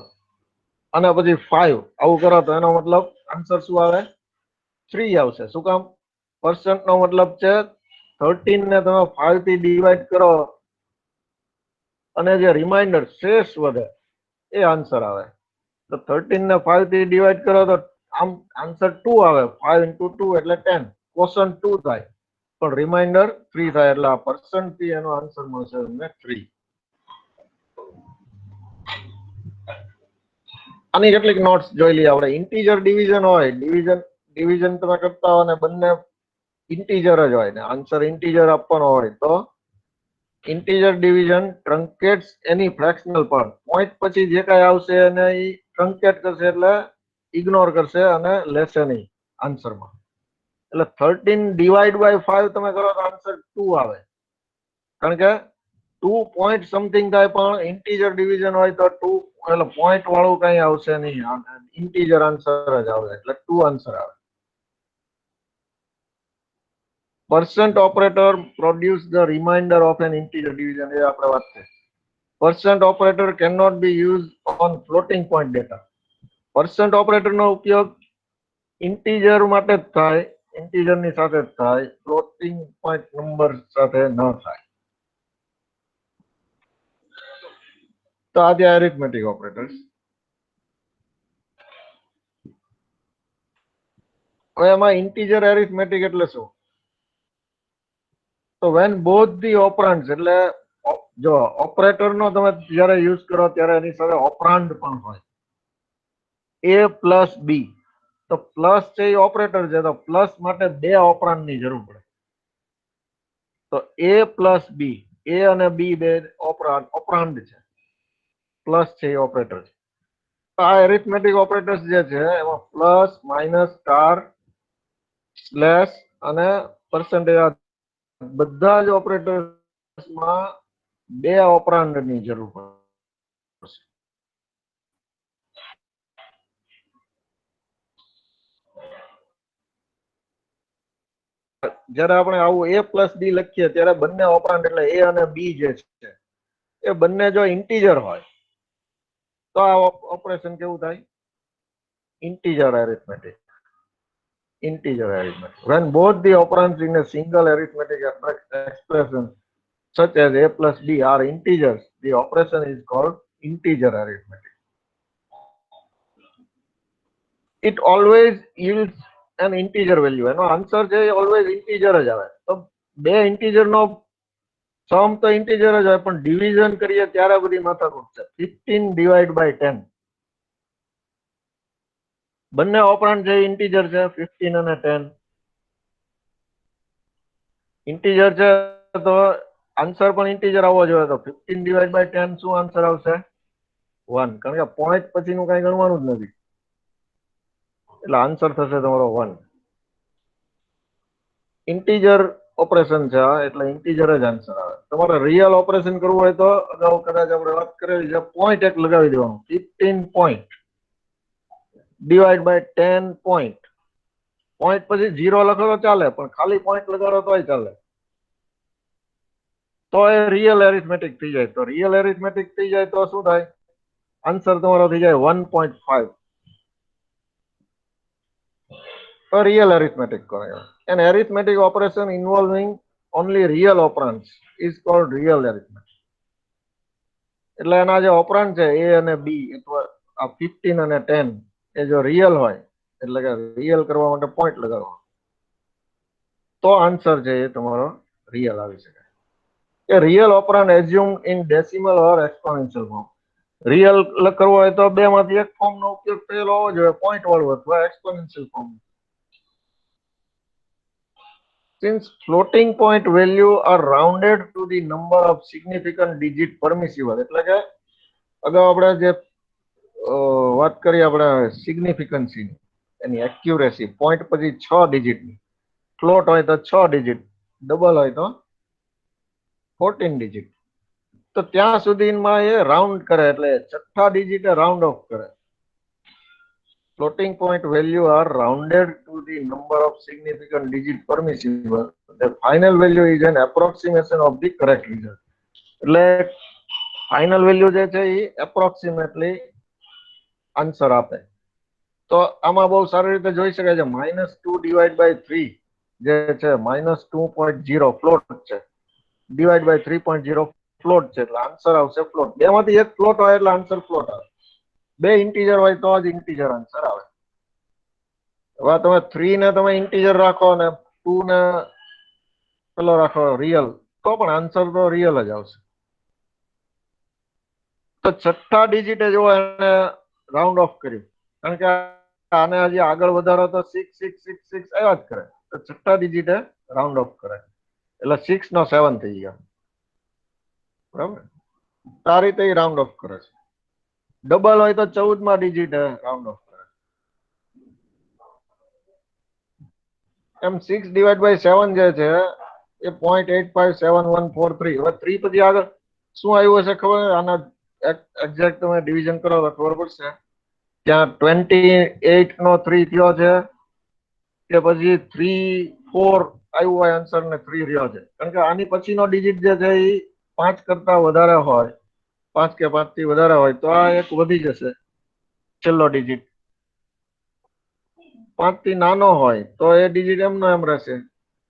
અને પછી 5 આવું કરો તો એનો મતલબ આન્સર શું આવે? 3 આવશે. શું કામ? પરસન્ટ નો મતલબ છે 13 ને તમે 5 થી ડિવાઈડ કરો અને જે રિમાઇન્ડર શેષ વધે એ આન્સર આવે. તો 13 ને 5 થી ડિવાઈડ કરો તો આમ આન્સર 2 આવે. 5 into 2 એટલે 10. ક્વેશ્ચન 2 થાય પણ રિમાઇન્ડર 3 થાય. એટલે આ પરસન્ટ થી એનો આન્સર મળશે તમને 3. આની કેટલીક નોટ્સ જોઈ લઈએ આપણે. ઇન્ટીજર ડિવિઝન હોય, ડિવિઝન તમે કરતા હોય ને બંને ઇન્ટીજર જ હોય ને આન્સર ઇન્ટીજર આપવાનો હોય તો ઇન્ટીજર ડિવિઝન ટ્રંકેટ્સ એની ફ્રેક્શનલ પાર્ટ. પોઈન્ટ પછી જે કાંઈ આવશે એને એ ટ્રંકેટ કરશે એટલે ઇગ્નોર કરશે અને લેશે નહીં આન્સરમાં. એટલે 13 ડિવાઈડ બાય 5 તમે કરો તો આન્સર 2 આવે. કારણ કે 2 પોઈન્ટ સમથિંગ થાય પણ ઇન્ટીજર ડિવિઝન હોય તો 2 એટલે પોઈન્ટ વાળું કઈ આવશે નહીં. ઇન્ટીજર આન્સર જ આવે એટલે 2 આન્સર આવે. Percent operator produce the remainder of an integer division. એ આપણે વાત છે. Percent operator can not be use on floating point data. Percent operator નો ઉપયોગ ઇન્ટીજર માટે જ થાય, ઇન્ટીજર ની સાથે જ થાય, ફ્લોટિંગ પોઈન્ટ નંબર સાથે ન થાય. તો આ જે એરિથમેટિક ઓપરેટર્સ. હવે એમાં ઇન્ટીજર એરિથમેટિક એટલે શું? તો વેન બોથ ધી ઓપરાન્ડ્સ એટલે જો ઓપરેટર નો તમે જ્યારે યુઝ કરો ત્યારે એની સાથે ઓપરાન્ડ પણ હોય. એ પ્લસ બી. તો પ્લસ છે એ ઓપરેટર છે તો પ્લસ માટે 2 ઓપરાન્ડ ની જરૂર પડે. તો એ પ્લસ બી, એ અને બી બે ઓપરાન્ડ છે. પ્લસ છે એ ઓપરેટર છે. આ એરિથમેટિક ઓપરેટર્સ જે છે એમાં પ્લસ, માઇનસ, સ્ટાર, સ્લેશ અને પર્સન્ટેજ બધા જ ઓપરેટર્સમાં 2 ઓપરાન્ડ ની જરૂર પડશે. જ્યારે આપણે આવું એ પ્લસ બી લખીએ ત્યારે બંને ઓપરાન્ડ એટલે એ અને બી જે છે એ બંને જો ઇન્ટીજર હોય તો આ ઓપરેશન કેવું થાય? Integer arithmetic. Integer arithmetic. When both the operands in a single arithmetic expression, such as a plus b, are integers, the operation is called integer arithmetic. It always yields an integer value. એનો answer છે always integer જ આવે. તો બે integer નો સમ તો integer જ હોય પણ ડિવિઝન કરીએ ત્યારે બધી માથાકૂટ છે. 15 ડિવાઈડ બાય 10. બંને ઓપરાન્ડ છે ઇન્ટીજર છે 15 અને 10. ઇન્ટીજર છે તો આન્સર પણ ઇન્ટીજર આવવો જોઈએ. તો 15 ડિવાઈડ બાય 10 શું આન્સર આવશે? 1. કારણ કે પોઈન્ટ પછીનું કઈ ગણવાનું જ નથી એટલે આન્સર થશે તમારો 1. ઇન્ટીજર ઓપરેશન છે એટલે ઇન્ટીજર જ આન્સર આવે. તમારે રિયલ ઓપરેશન કરવું હોય તો અગાઉ કદાચ આપણે વાત કરેલી છે, પોઈન્ટ એક લગાવી દેવાનું. 15 point divide by 10 point. Point પછી 0 લખો તો ચાલે પણ ખાલી પોઈન્ટ લગાડો તોય ચાલે. તો એ રિયલ એરિથમેટિક થઈ જાય. તો રિયલ એરિથમેટિક થઈ જાય તો શું થાય? આન્સર તમારો થઈ જાય 1.5. તો રિયલ એરિથમેટિક કહેવાય. An arithmetic operation involving only real operands is called real arithmetic. એટલે એના જે ઓપરાન્ડ છે એ અને બી અથવા આ 15 અને 10 એ જો રિયલ હોય એટલે કે રિયલ કરવા માટે પોઈન્ટ લગાડવાનો તો આન્સર છે એ તમારો રિયલ આવી શકે. એ real operand assume in decimal or exponential form. Real કરવો હોય તો 2 માંથી એક ફોર્મ નો ઉપયોગ થયેલો હોવો જોઈએ, પોઈન્ટ વાળું અથવા exponential form. since floating point value are rounded to the number of significant digit permissible, એટલે કે અગાઉ આપણે જે વાત કરી આપણે સિગ્નિફિકન્સી એની એક્યુરેસી પોઈન્ટ પછી 6 ડિજિટની, ફ્લોટ હોય તો 6 ડિજિટ, ડબલ હોય તો 14 ડિજિટ, તો ત્યાં સુધીમાં એ રાઉન્ડ કરે એટલે છઠ્ઠા ડિજિટે રાઉન્ડ ઓફ કરે. Floating point value are rounded to the number of significant digit permissible. The final value is an approximation of the correct result. એટલે ફાઇનલ વેલ્યુ જે છે એ એપ્રોક્સિમેટલી આન્સર આપે. તો આમાં બહુ સારી રીતે જોઈ શકાય છે -2 ડિવાઈડ બાય 3 જે છે -2.0 ફ્લોટ છે, ડિવાઈડ બાય 3.0 ફ્લોટ છે, એટલે આન્સર આવશે ફ્લોટ. બેમાંથી એક ફ્લોટ હોય એટલે આન્સર ફ્લોટ આવે, બે ઇન્ટીજર હોય તો જ ઇન્ટીજર આન્સર આવે. હવે તમે 3 ને તમે ઇન્ટીજર રાખો અને 2 ને પેલો રાખો રિયલ, તો પણ આન્સર તો રિયલ જ આવશે. તો છઠ્ઠા ડિજિટે જો એને રાઉન્ડ ઓફ કર્યું, કારણ કે આને હજી આગળ વધારો તો 6 આવ્યા જ કરે, તો છઠ્ઠા ડિજિટે રાઉન્ડ ઓફ કરે એટલે 6 નો 7 થઈ ગયા, બરાબર. આ રીતે રાઉન્ડ ઓફ કરે છે. ડબલ હોય તો 14મા ડિજિટે રાઉન્ડ ઓફ કરે. એમ 6 ડિવાઈડ બાય 7 જે છે એ 0.857143. હવે 3 પછી આગળ શું આવ્યું હશે ખબર? આના એક્ઝેક્ટ તમે ડિવિઝન કરો તો ખબર પડશે. ત્યાં 28 નો 3 થયો છે કે પછી 3 4 આવ્યું હોય આન્સર ને 3 રહ્યો છે, કારણ કે આની પછીનો ડિજિટ જે છે એ 5 કરતા વધારે હોય, 5 કે 5 થી વધારે હોય તો આ એક વધી જશે છેલ્લો ડિજિટ. 5 થી નાનો હોય તો એ ડિજિટ એમનો એમ રહેશે.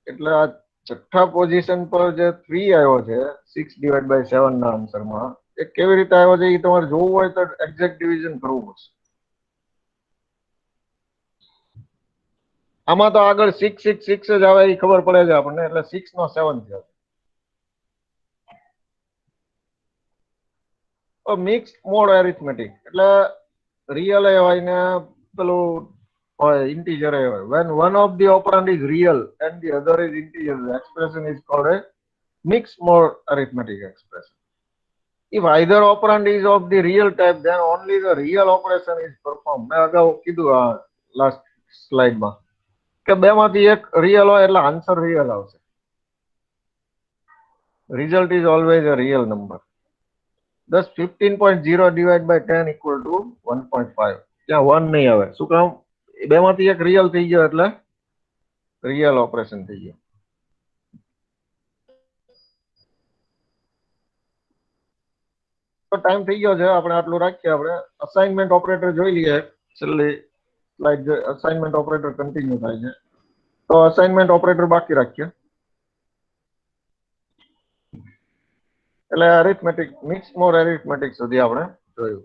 એટલે આ છઠ્ઠા પોઝિશન પર જે 3 આવ્યો છે 6 ડિવાઈડ બાય 7 ના આન્સરમાં, એ કેવી રીતે આવ્યો છે એ તમારે જોવું હોય તો એક્ઝેક્ટ ડિવિઝન કરવું પડશે. આમાં તો આગળ 6 જ આવે એ ખબર પડે છે આપણને, એટલે 6 નો 7 થયો. મિક્સ મોડ એરિથમેટિક એટલે રિયલ એ હોય ને પેલું હોય ઇન્ટીજર એ હોય. when one of the operand is real and the other is integer, the expression is called a mixed mode arithmetic expression. If either operand is of the real type, then only the real operation is performed. મેં અગાઉ કીધું આ last સ્લાઇડમાં કે બેમાંથી એક real હોય એટલે આન્સર રિયલ આવશે. Result is always a real number. Thus 15.0 divided by 10 equal to 1.5. ત્યાં 1 નહીં આવે. શું કામ? બેમાંથી એક રિયલ થઈ ગયો એટલે રિયલ ઓપરેશન થઈ ગયું. ટાઈમ થઈ ગયો છે, આપણે આટલું રાખીએ. આપણે અસાઇનમેન્ટ ઓપરેટર જોઈ લઈએ. છેલ્લી સ્લાઇડ અસાઇનમેન્ટ ઓપરેટર કન્ટિન્યુ થાય છે, તો અસાઇનમેન્ટ ઓપરેટર બાકી રાખીએ. એટલે એરિથમેટિક મિક્સ મોડ એરિથમેટિક સુધી આપણે જોયું.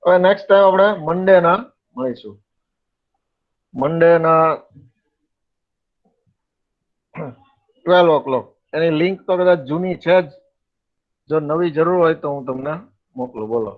હવે નેક્સ્ટ ટાઈમ આપણે મંડેના મળીશું. મંડેના 12 o'clock. એની લિંક તો કદાચ જૂની છે જ, જો નવી જરૂર હોય તો હું તમને મોકલું. બોલો.